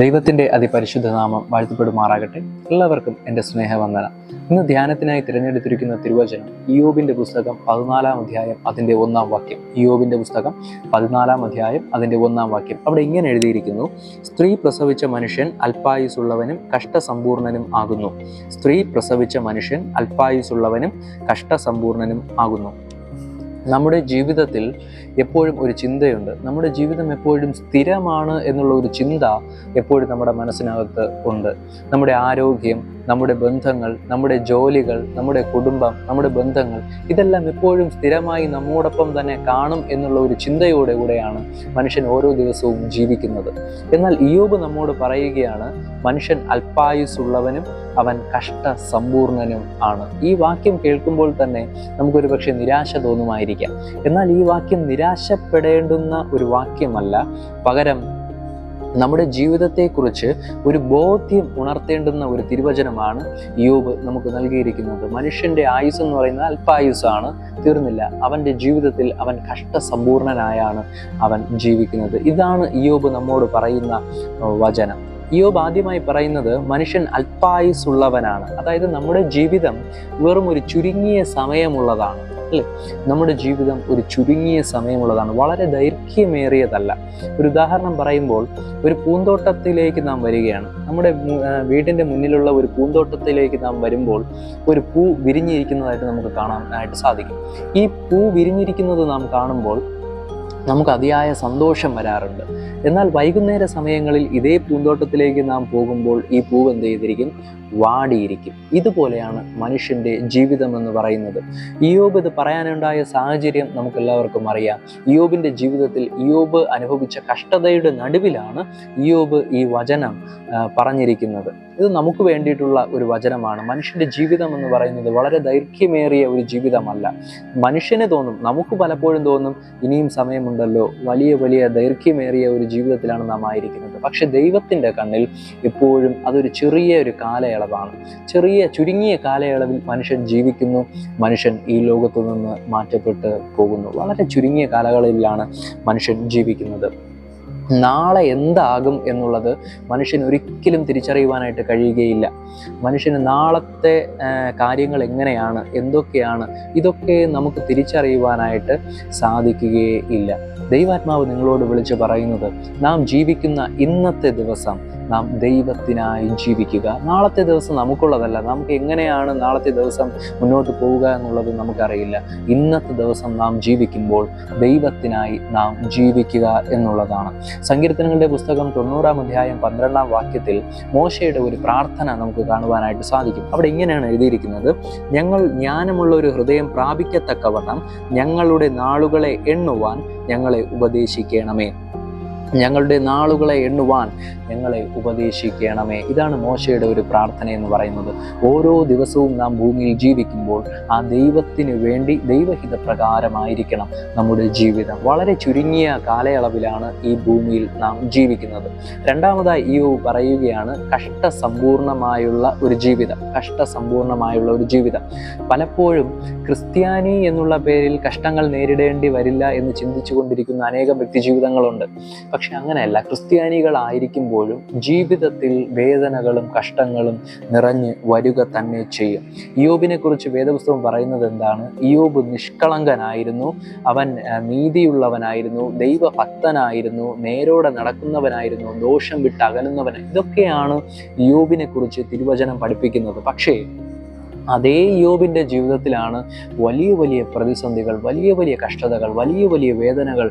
ദൈവത്തിൻ്റെ അതിപരിശുദ്ധ നാമം വാഴ്ത്തപ്പെടുമാറാകട്ടെ. എല്ലാവർക്കും എൻ്റെ സ്നേഹവന്ദനം. ഇന്ന് ധ്യാനത്തിനായി തിരഞ്ഞെടുത്തിരിക്കുന്ന തിരുവചനം ഇയ്യോബിൻ്റെ പുസ്തകം 14-ാം അധ്യായം അതിൻ്റെ 1-ാം വാക്യം. ഇയ്യോബിൻ്റെ പുസ്തകം 14-ാം അധ്യായം അതിൻ്റെ 1-ാം വാക്യം. അവിടെ ഇങ്ങനെ എഴുതിയിരിക്കുന്നു: സ്ത്രീ പ്രസവിച്ച മനുഷ്യൻ അല്പായുസുള്ളവനും കഷ്ടസമ്പൂർണനും ആകുന്നു. സ്ത്രീ പ്രസവിച്ച മനുഷ്യൻ അല്പായുസുള്ളവനും കഷ്ടസമ്പൂർണനും ആകുന്നു. നമ്മുടെ ജീവിതത്തിൽ എപ്പോഴും ഒരു ചിന്തയുണ്ട്. നമ്മുടെ ജീവിതം എപ്പോഴും സ്ഥിരമാണ് എന്നുള്ള ഒരു ചിന്ത എപ്പോഴും നമ്മുടെ മനസ്സിനകത്ത് ഉണ്ട്. നമ്മുടെ ആരോഗ്യം, നമ്മുടെ ബന്ധങ്ങൾ, നമ്മുടെ ജോലികൾ, നമ്മുടെ കുടുംബം, നമ്മുടെ ബന്ധങ്ങൾ, ഇതെല്ലാം എപ്പോഴും സ്ഥിരമായി നമ്മോടൊപ്പം തന്നെ കാണും എന്നുള്ള ഒരു ചിന്തയോടുകൂടെയാണ് മനുഷ്യൻ ഓരോ ദിവസവും ജീവിക്കുന്നത്. എന്നാൽ ഇയ്യോബ് നമ്മോട് പറയുകയാണ്, മനുഷ്യൻ അല്പായുസുള്ളവനും അവൻ കഷ്ടസമ്പൂർണനും ആണ്. ഈ വാക്യം കേൾക്കുമ്പോൾ തന്നെ നമുക്കൊരു പക്ഷേ നിരാശ തോന്നുമായിരിക്കാം. എന്നാൽ ഈ വാക്യം നിരാശപ്പെടേണ്ടുന്ന ഒരു വാക്യമല്ല. പകരം നമ്മുടെ ജീവിതത്തെക്കുറിച്ച് ഒരു ബോധ്യം ഉണർത്തേണ്ടുന്ന ഒരു തിരുവചനമാണ് ഇയ്യോബ് നമുക്ക് നൽകിയിരിക്കുന്നത്. മനുഷ്യൻ്റെ ആയുസ് എന്ന് പറയുന്നത് അല്പായുസാണ്, തീർന്നില്ല. അവൻ്റെ ജീവിതത്തിൽ അവൻ കഷ്ടസമ്പൂർണനായാണ് അവൻ ജീവിക്കുന്നത്. ഇതാണ് ഇയ്യോബ് നമ്മോട് പറയുന്ന വചനം. ഇയ്യോബ് ആദ്യമായി പറയുന്നത് മനുഷ്യൻ അല്പായുസുള്ളവനാണ്. അതായത് നമ്മുടെ ജീവിതം വെറും ഒരു ചുരുങ്ങിയ സമയമുള്ളതാണ്, അല്ലേ? നമ്മുടെ ജീവിതം ഒരു ചുരുങ്ങിയ സമയമുള്ളതാണ്, വളരെ ദൈർഘ്യമേറിയതല്ല. ഒരു ഉദാഹരണം പറയുമ്പോൾ, ഒരു പൂന്തോട്ടത്തിലേക്ക് നാം വരികയാണ്. നമ്മുടെ വീടിൻ്റെ മുന്നിലുള്ള ഒരു പൂന്തോട്ടത്തിലേക്ക് നാം വരുമ്പോൾ ഒരു പൂ വിരിഞ്ഞിരിക്കുന്നതായിട്ട് നമുക്ക് കാണാനായിട്ട് സാധിക്കും. ഈ പൂ വിരിഞ്ഞിരിക്കുന്നത് നാം കാണുമ്പോൾ നമുക്ക് അതിയായ സന്തോഷം വരാറുണ്ട്. എന്നാൽ വൈകുന്നേര സമയങ്ങളിൽ ഇതേ പൂന്തോട്ടത്തിലേക്ക് നാം പോകുമ്പോൾ ഈ പൂവ് എന്ത് ചെയ്തിരിക്കും? വാടിയിരിക്കും. ഇതുപോലെയാണ് മനുഷ്യൻ്റെ ജീവിതം എന്ന് പറയുന്നത്. ഇയ്യോബ് ഇത് പറയാനുണ്ടായ സാഹചര്യം നമുക്കെല്ലാവർക്കും അറിയാം. ഇയ്യോബിൻ്റെ ജീവിതത്തിൽ ഇയ്യോബ് അനുഭവിച്ച കഷ്ടതയുടെ നടുവിലാണ് ഇയ്യോബ് ഈ വചനം പറഞ്ഞിരിക്കുന്നത്. ഇത് നമുക്ക് വേണ്ടിയിട്ടുള്ള ഒരു വചനമാണ്. മനുഷ്യൻ്റെ ജീവിതം എന്ന് പറയുന്നത് വളരെ ദൈർഘ്യമേറിയ ഒരു ജീവിതമല്ല. മനുഷ്യന് തോന്നും, നമുക്ക് പലപ്പോഴും തോന്നും, ഇനിയും സമയമുണ്ടല്ലോ, വലിയ വലിയ ദൈർഘ്യമേറിയ ഒരു ജീവിതത്തിലാണ് നാം ആയിരിക്കുന്നത്. പക്ഷെ ദൈവത്തിൻ്റെ കണ്ണിൽ എപ്പോഴും അതൊരു ചെറിയ ഒരു കാലയളവാണ്. ചുരുങ്ങിയ കാലയളവിൽ മനുഷ്യൻ ജീവിക്കുന്നു, മനുഷ്യൻ ഈ ലോകത്തു നിന്ന് മാറ്റപ്പെട്ട് പോകുന്നു. വളരെ ചുരുങ്ങിയ കാലയളവിലാണ് മനുഷ്യൻ ജീവിക്കുന്നത്. നാളെ എന്താകും എന്നുള്ളത് മനുഷ്യൻ ഒരിക്കലും തിരിച്ചറിയുവാനായിട്ട് കഴിയുകയില്ല. മനുഷ്യന് നാളത്തെ കാര്യങ്ങൾ എങ്ങനെയാണ്, എന്തൊക്കെയാണ്, ഇതൊക്കെ നമുക്ക് തിരിച്ചറിയുവാനായിട്ട് സാധിക്കുകയേ ഇല്ല. ദൈവാത്മാവ് നിങ്ങളോട് വിളിച്ച് പറയുന്നത്, നാം ജീവിക്കുന്ന ഇന്നത്തെ ദിവസം നാം ദൈവത്തിനായി ജീവിക്കുക. നാളത്തെ ദിവസം നമുക്കുള്ളതല്ല. നമുക്ക് എങ്ങനെയാണ് നാളത്തെ ദിവസം മുന്നോട്ട് പോവുക എന്നുള്ളത് നമുക്കറിയില്ല. ഇന്നത്തെ ദിവസം നാം ജീവിക്കുമ്പോൾ ദൈവത്തിനായി നാം ജീവിക്കുക എന്നുള്ളതാണ്. സങ്കീർത്തനങ്ങളുടെ പുസ്തകം 90-ാം അധ്യായം 12-ാം വാക്യത്തിൽ മോശയുടെ ഒരു പ്രാർത്ഥന നമുക്ക് കാണുവാനായിട്ട് സാധിക്കും. അവിടെ ഇങ്ങനെയാണ് എഴുതിയിരിക്കുന്നത്: ഞങ്ങൾ ജ്ഞാനമുള്ള ഒരു ഹൃദയം പ്രാപിക്കത്തക്കവണ്ണം ഞങ്ങളുടെ നാളുകളെ എണ്ണുവാൻ ഞങ്ങളെ ഉപദേശിക്കണമേ. ഞങ്ങളുടെ നാളുകളെ എണ്ണുവാൻ ഞങ്ങളെ ഉപദേശിക്കണമേ. ഇതാണ് മോശയുടെ ഒരു പ്രാർത്ഥന എന്ന് പറയുന്നത്. ഓരോ ദിവസവും നാം ഭൂമിയിൽ ജീവിക്കുമ്പോൾ ആ ദൈവത്തിന് വേണ്ടി ദൈവഹിത പ്രകാരമായിരിക്കണം നമ്മുടെ ജീവിതം. വളരെ ചുരുങ്ങിയ കാലയളവിലാണ് ഈ ഭൂമിയിൽ നാം ജീവിക്കുന്നത്. രണ്ടാമതായി ഇയ്യോബ് പറയുകയാണ്, കഷ്ടസമ്പൂർണമായുള്ള ഒരു ജീവിതം. പലപ്പോഴും ക്രിസ്ത്യാനി എന്നുള്ള പേരിൽ കഷ്ടങ്ങൾ നേരിടേണ്ടി വരില്ല എന്ന് ചിന്തിച്ചു കൊണ്ടിരിക്കുന്ന അനേകം വ്യക്തി ജീവിതങ്ങളുണ്ട്. പക്ഷെ അങ്ങനെയല്ല. ക്രിസ്ത്യാനികളായിരിക്കുമ്പോഴും ജീവിതത്തിൽ വേദനകളും കഷ്ടങ്ങളും നിറഞ്ഞ് വരിക തന്നെ ചെയ്യും. ഇയ്യോബിനെ കുറിച്ച് വേദപുസ്തകം പറയുന്നത് എന്താണ്? ഇയ്യോബ് നിഷ്കളങ്കനായിരുന്നു, അവൻ നീതിയുള്ളവനായിരുന്നു, ദൈവഭക്തനായിരുന്നു, നേരോടെ നടക്കുന്നവനായിരുന്നു, ദോഷം വിട്ട് അകലുന്നവൻ. ഇതൊക്കെയാണ് ഇയ്യോബിനെ കുറിച്ച് തിരുവചനം പഠിപ്പിക്കുന്നത്. പക്ഷേ അതേ ഇയ്യോബിൻ്റെ ജീവിതത്തിലാണ് വലിയ വലിയ പ്രതിസന്ധികൾ, വലിയ വലിയ കഷ്ടതകൾ, വലിയ വലിയ വേദനകൾ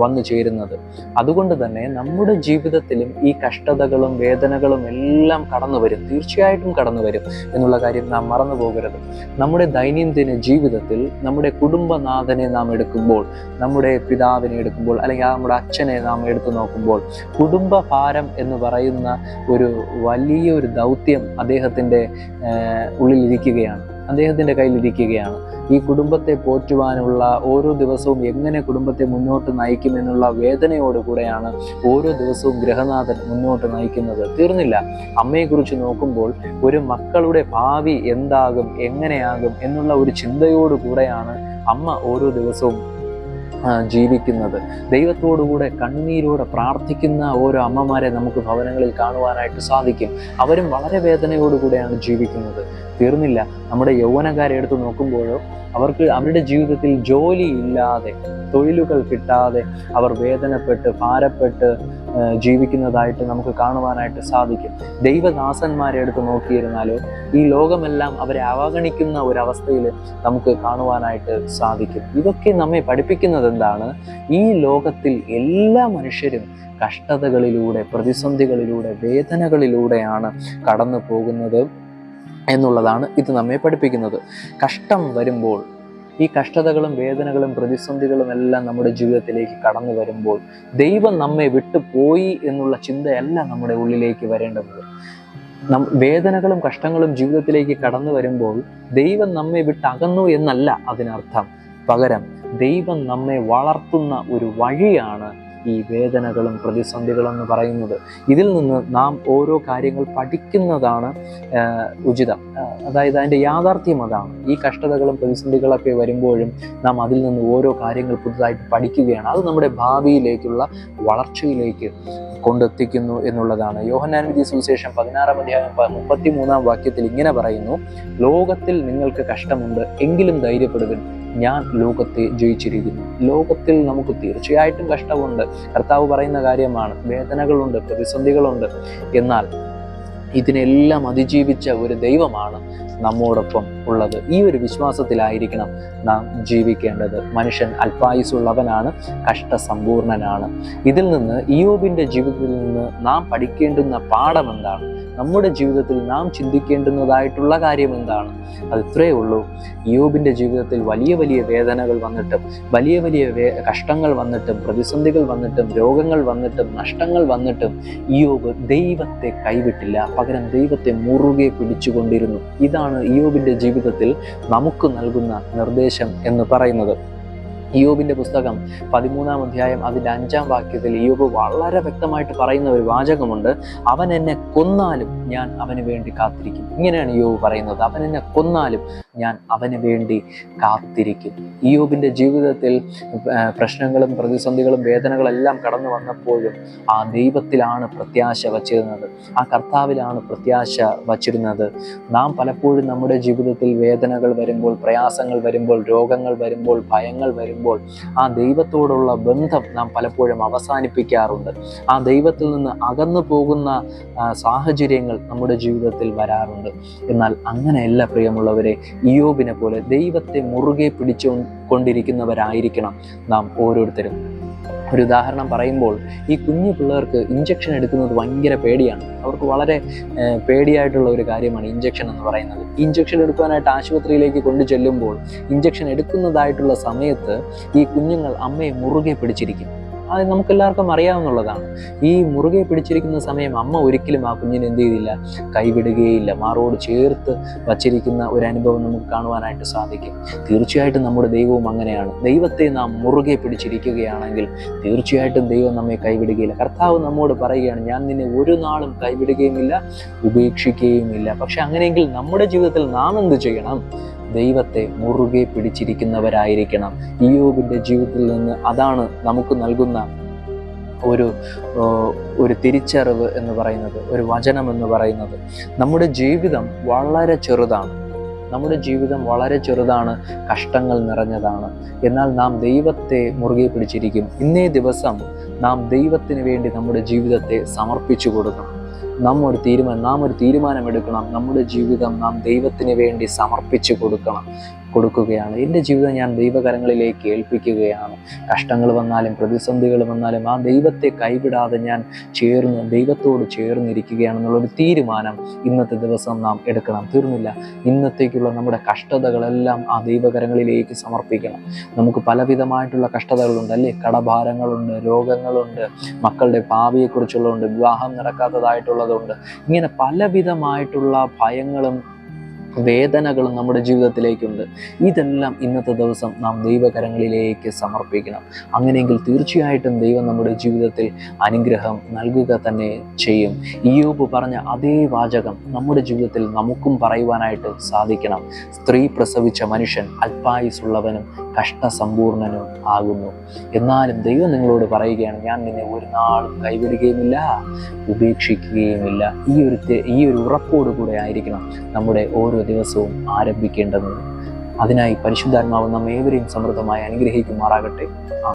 വന്നു ചേരുന്നത്. അതുകൊണ്ട് തന്നെ നമ്മുടെ ജീവിതത്തിലും ഈ കഷ്ടതകളും വേദനകളും എല്ലാം കടന്നു വരും, തീർച്ചയായിട്ടും കടന്നു വരും എന്നുള്ള കാര്യം നാം മറന്നു പോകരുത്. നമ്മുടെ ദൈനംദിന ജീവിതത്തിൽ നമ്മുടെ കുടുംബനാഥനെ നാം എടുക്കുമ്പോൾ, നമ്മുടെ പിതാവിനെ എടുക്കുമ്പോൾ, അല്ലെങ്കിൽ നമ്മുടെ അച്ഛനെ നാം എടുത്തു നോക്കുമ്പോൾ, കുടുംബഭാരം എന്ന് പറയുന്ന ഒരു വലിയൊരു ദൗത്യം അദ്ദേഹത്തിൻ്റെ അദ്ദേഹത്തിൻ്റെ കയ്യിലിരിക്കുകയാണ്. ഈ കുടുംബത്തെ പോറ്റുവാനുള്ള ഓരോ ദിവസവും എങ്ങനെ കുടുംബത്തെ മുന്നോട്ട് നയിക്കുമെന്നുള്ള വേദനയോടുകൂടെയാണ് ഓരോ ദിവസവും ഗൃഹനാഥൻ മുന്നോട്ട് നയിക്കുന്നത്. തീർന്നില്ല. അമ്മയെക്കുറിച്ച് നോക്കുമ്പോൾ ഒരു മക്കളുടെ ഭാവി എന്താകും, എങ്ങനെയാകും എന്നുള്ള ഒരു ചിന്തയോടുകൂടെയാണ് അമ്മ ഓരോ ദിവസവും ജീവിക്കുന്നത്. ദൈവത്തോടുകൂടെ കണ്ണുനീരോടെ പ്രാർത്ഥിക്കുന്ന ഓരോ അമ്മമാരെ നമുക്ക് ഭവനങ്ങളിൽ കാണുവാനായിട്ട് സാധിക്കും. അവരും വളരെ വേദനയോടുകൂടെയാണ് ജീവിക്കുന്നത്. തീർന്നില്ല, നമ്മുടെ യൗവനക്കാരെ എടുത്ത് നോക്കുമ്പോഴോ അവർക്ക് അവരുടെ ജീവിതത്തിൽ ജോലി ഇല്ലാതെ, തൊഴിലുകൾ കിട്ടാതെ അവർ വേദനപ്പെട്ട് ഭാരപ്പെട്ട് ജീവിക്കുന്നതായിട്ട് നമുക്ക് കാണുവാനായിട്ട് സാധിക്കും. ദൈവദാസന്മാരെ എടുത്ത് നോക്കിയിരുന്നാലോ ഈ ലോകമെല്ലാം അവരെ അവഗണിക്കുന്ന ഒരവസ്ഥയിൽ നമുക്ക് കാണുവാനായിട്ട് സാധിക്കും. ഇതൊക്കെ നമ്മെ പഠിപ്പിക്കുന്നത് എന്താണ്? ഈ ലോകത്തിൽ എല്ലാ മനുഷ്യരും കഷ്ടതകളിലൂടെ, പ്രതിസന്ധികളിലൂടെ, വേദനകളിലൂടെയാണ് കടന്നു പോകുന്നത് എന്നുള്ളതാണ് ഇത് നമ്മെ പഠിപ്പിക്കുന്നത്. കഷ്ടം വരുമ്പോൾ, ഈ കഷ്ടതകളും വേദനകളും പ്രതിസന്ധികളും എല്ലാം നമ്മുടെ ജീവിതത്തിലേക്ക് കടന്നു വരുമ്പോൾ ദൈവം നമ്മെ വിട്ടുപോയി എന്നുള്ള ചിന്തയല്ല നമ്മുടെ ഉള്ളിലേക്ക് വരേണ്ടത്. വേദനകളും കഷ്ടങ്ങളും ജീവിതത്തിലേക്ക് കടന്നു വരുമ്പോൾ ദൈവം നമ്മെ വിട്ടകന്നു എന്നല്ല അതിനർത്ഥം. പകരം ദൈവം നമ്മെ വളർത്തുന്ന ഒരു വഴിയാണ് ഈ വേദനകളും പ്രതിസന്ധികളും എന്ന് പറയുന്നത്. ഇതിൽ നിന്ന് നാം ഓരോ കാര്യങ്ങൾ പഠിക്കുന്നതാണ് ഉചിതം. അതായത് അതിൻ്റെ യാഥാർത്ഥ്യം അതാണ്. ഈ കഷ്ടതകളും പ്രതിസന്ധികളൊക്കെ വരുമ്പോഴും നാം അതിൽ നിന്ന് ഓരോ കാര്യങ്ങൾ പുതുതായിട്ട് പഠിക്കുകയാണ്. അത് നമ്മുടെ ഭാവിയിലേക്കുള്ള വളർച്ചയിലേക്ക് കൊണ്ടെത്തിക്കുന്നു എന്നുള്ളതാണ്. യോഹന്നാൻ എഴുതിയ സുവിശേഷം 16-ാം അധ്യായം 33-ാം വാക്യത്തിൽ ഇങ്ങനെ പറയുന്നു: ലോകത്തിൽ നിങ്ങൾക്ക് കഷ്ടമുണ്ട്, എങ്കിലും ധൈര്യപ്പെടുവിൻ, ഞാൻ ലോകത്തെ ജയിച്ചിരിക്കുന്നു. ലോകത്തിൽ നമുക്ക് തീർച്ചയായിട്ടും കഷ്ടമുണ്ട്, കർത്താവ് പറയുന്ന കാര്യമാണ്. വേദനകളുണ്ട്, പ്രതിസന്ധികളുണ്ട്. എന്നാൽ ഇതിനെല്ലാം അതിജീവിച്ച ഒരു ദൈവമാണ് നമ്മോടൊപ്പം ഉള്ളത്. ഈ ഒരു വിശ്വാസത്തിലായിരിക്കണം നാം ജീവിക്കേണ്ടത്. മനുഷ്യൻ അല്പായുസുള്ളവനാണ്, കഷ്ടസമ്പൂർണനാണ്. ഇതിൽ നിന്ന് ഇയ്യോബിൻ്റെ ജീവിതത്തിൽ നിന്ന് നാം പഠിക്കേണ്ടുന്ന പാഠം എന്താണ്? നമ്മുടെ ജീവിതത്തിൽ നാം ചിന്തിക്കേണ്ടുന്നതായിട്ടുള്ള കാര്യം എന്താണ്? അത് ഇത്രയേ ഉള്ളൂ. ഇയ്യോബിൻ്റെ ജീവിതത്തിൽ വലിയ വലിയ വേദനകൾ വന്നിട്ടും, വലിയ വലിയ കഷ്ടങ്ങൾ വന്നിട്ടും, പ്രതിസന്ധികൾ വന്നിട്ടും, രോഗങ്ങൾ വന്നിട്ടും, നഷ്ടങ്ങൾ വന്നിട്ടും ഇയ്യോബ് ദൈവത്തെ കൈവിട്ടില്ല. പകരം ദൈവത്തെ മുറുകെ പിടിച്ചുകൊണ്ടിരുന്നു. ഇതാണ് ഇയ്യോബിൻ്റെ ജീവിതത്തിൽ നമുക്ക് നൽകുന്ന നിർദ്ദേശം എന്ന് പറയുന്നത്. ഇയ്യോബിൻ്റെ പുസ്തകം 13-ാം അധ്യായം അതിൻ്റെ 5-ാം വാക്യത്തിൽ ഇയ്യോബ് വളരെ വ്യക്തമായിട്ട് പറയുന്ന ഒരു വാചകമുണ്ട്: അവൻ എന്നെ കൊന്നാലും ഞാൻ അവന് വേണ്ടി കാത്തിരിക്കും. ഇങ്ങനെയാണ് ഇയ്യോബ് പറയുന്നത്: അവൻ എന്നെ കൊന്നാലും ഞാൻ അവന് വേണ്ടി കാത്തിരിക്കും. ഇയ്യോബിൻ്റെ ജീവിതത്തിൽ പ്രശ്നങ്ങളും പ്രതിസന്ധികളും വേദനകളെല്ലാം കടന്നു വന്നപ്പോഴും ആ ദൈവത്തിലാണ് പ്രത്യാശ വച്ചിരുന്നത്, ആ കർത്താവിലാണ് പ്രത്യാശ വച്ചിരുന്നത്. നാം പലപ്പോഴും നമ്മുടെ ജീവിതത്തിൽ വേദനകൾ വരുമ്പോൾ, പ്രയാസങ്ങൾ വരുമ്പോൾ, രോഗങ്ങൾ വരുമ്പോൾ, ഭയങ്ങൾ വരുമ്പോൾ ആ ദൈവത്തോടുള്ള ബന്ധം നാം പലപ്പോഴും അവസാനിപ്പിക്കാറുണ്ട്. ആ ദൈവത്തിൽ നിന്ന് അകന്നു പോകുന്ന സാഹചര്യങ്ങൾ നമ്മുടെ ജീവിതത്തിൽ വരാറുണ്ട്. എന്നാൽ അങ്ങനെയല്ല പ്രിയമുള്ളവരെ. ഇയ്യോബിനെ പോലെ ദൈവത്തെ മുറുകെ പിടിച്ചുകൊണ്ടിരിക്കുന്നവരായിരിക്കണം നാം ഓരോരുത്തരും. ഒരു ഉദാഹരണം പറയുമ്പോൾ, ഈ കുഞ്ഞു പിള്ളേർക്ക് ഇഞ്ചക്ഷൻ എടുക്കുന്നത് ഭയങ്കര പേടിയാണ്. അവർക്ക് വളരെ പേടിയായിട്ടുള്ള ഒരു കാര്യമാണ് ഇഞ്ചക്ഷൻ എന്ന് പറയുന്നത്. ഇഞ്ചക്ഷൻ എടുക്കാനായിട്ട് ആശുപത്രിയിലേക്ക് കൊണ്ടു ചെല്ലുമ്പോൾ ഇഞ്ചക്ഷൻ എടുക്കുന്നതായിട്ടുള്ള സമയത്ത് ഈ കുഞ്ഞുങ്ങൾ അമ്മയെ മുറുകെ പിടിച്ചിരിക്കും. അത് നമുക്കെല്ലാവർക്കും അറിയാവുന്നതാണ്. ഈ മുറുകെ പിടിച്ചിരിക്കുന്ന സമയം അമ്മ ഒരിക്കലും ആ കുഞ്ഞിനെ എന്ത് ചെയ്തില്ല, കൈവിടുകയില്ല. മാറോട് ചേർത്ത് വച്ചിരിക്കുന്ന ഒരു അനുഭവം നമുക്ക് കാണുവാനായിട്ട് സാധിക്കും. തീർച്ചയായിട്ടും നമ്മുടെ ദൈവവും അങ്ങനെയാണ്. ദൈവത്തെ നാം മുറുകെ പിടിച്ചിരിക്കുകയാണെങ്കിൽ തീർച്ചയായിട്ടും ദൈവം നമ്മെ കൈവിടുകയില്ല. കർത്താവ് നമ്മോട് പറയുകയാണ്: ഞാൻ നിന്നെ ഒരു നാളും കൈവിടുകയുമില്ല, ഉപേക്ഷിക്കുകയുമില്ല. പക്ഷെ അങ്ങനെയെങ്കിൽ നമ്മുടെ ജീവിതത്തിൽ നാം എന്ത് ചെയ്യണം? ദൈവത്തെ മുറുകെ പിടിച്ചിരിക്കുന്നവരായിരിക്കണം. ഇയ്യോബിൻ്റെ ജീവിതത്തിൽ നിന്ന് അതാണ് നമുക്ക് നൽകുന്ന ഒരു തിരിച്ചറിവ് എന്ന് പറയുന്നത്, ഒരു വചനം എന്ന് പറയുന്നത്. നമ്മുടെ ജീവിതം വളരെ ചെറുതാണ്. നമ്മുടെ ജീവിതം വളരെ ചെറുതാണ്, കഷ്ടങ്ങൾ നിറഞ്ഞതാണ്. എന്നാൽ നാം ദൈവത്തെ മുറുകെ പിടിച്ചിരിക്കും. ഇന്നേ ദിവസം നാം ദൈവത്തിന് വേണ്ടി നമ്മുടെ ജീവിതത്തെ സമർപ്പിച്ചു കൊടുക്കണം. നാം ഒരു തീരുമാനം എടുക്കണം. നമ്മുടെ ജീവിതം നാം ദൈവത്തിന് വേണ്ടി സമർപ്പിച്ചു കൊടുക്കുകയാണ്. എൻ്റെ ജീവിതം ഞാൻ ദൈവകരങ്ങളിലേക്ക് ഏൽപ്പിക്കുകയാണ്. കഷ്ടങ്ങൾ വന്നാലും പ്രതിസന്ധികൾ വന്നാലും ആ ദൈവത്തെ കൈവിടാതെ ഞാൻ ദൈവത്തോട് ചേർന്നിരിക്കുകയാണെന്നുള്ളൊരു തീരുമാനം ഇന്നത്തെ ദിവസം നാം എടുക്കണം. തീർന്നില്ല, ഇന്നത്തേക്കുള്ള നമ്മുടെ കഷ്ടതകളെല്ലാം ആ ദൈവകരങ്ങളിലേക്ക് സമർപ്പിക്കണം. നമുക്ക് പലവിധമായിട്ടുള്ള കഷ്ടതകളുണ്ട് അല്ലേ? കടഭാരങ്ങളുണ്ട്, രോഗങ്ങളുണ്ട്, മക്കളുടെ ഭാവിയെക്കുറിച്ചുള്ളതുണ്ട്, വിവാഹം നടക്കാത്തതായിട്ടുള്ളതുണ്ട്. ഇങ്ങനെ പലവിധമായിട്ടുള്ള ഭയങ്ങളും വേദനകളും നമ്മുടെ ജീവിതത്തിലേക്കുണ്ട്. ഇതെല്ലാം ഇന്നത്തെ ദിവസം നാം ദൈവകരങ്ങളിലേക്ക് സമർപ്പിക്കണം. അങ്ങനെയെങ്കിൽ തീർച്ചയായിട്ടും ദൈവം നമ്മുടെ ജീവിതത്തിൽ അനുഗ്രഹം നൽകുക തന്നെ ചെയ്യും. ഇയ്യോബ് പറഞ്ഞ അതേ വാചകം നമ്മുടെ ജീവിതത്തിൽ നമുക്കും പറയുവാനായിട്ട് സാധിക്കണം. സ്ത്രീ പ്രസവിച്ച മനുഷ്യൻ അല്പായുസുള്ളവനും കഷ്ടസമ്പൂർണനും ആകുന്നു. എന്നാലും ദൈവം നിങ്ങളോട് പറയുകയാണ്, ഞാൻ നിന്നെ ഒരു നാളും കൈവിടുകയുമില്ല, ഉപേക്ഷിക്കുകയുമില്ല. ഈ ഒരു ഉറപ്പോടുകൂടെ ആയിരിക്കണം നമ്മുടെ ഓരോ ദിവസവും ആരംഭിക്കേണ്ടത്. അതിനായി പരിശുദ്ധാത്മാവ് നമ്മേവരെയും സമൃദ്ധമായി അനുഗ്രഹിക്കുമാറാകട്ടെ.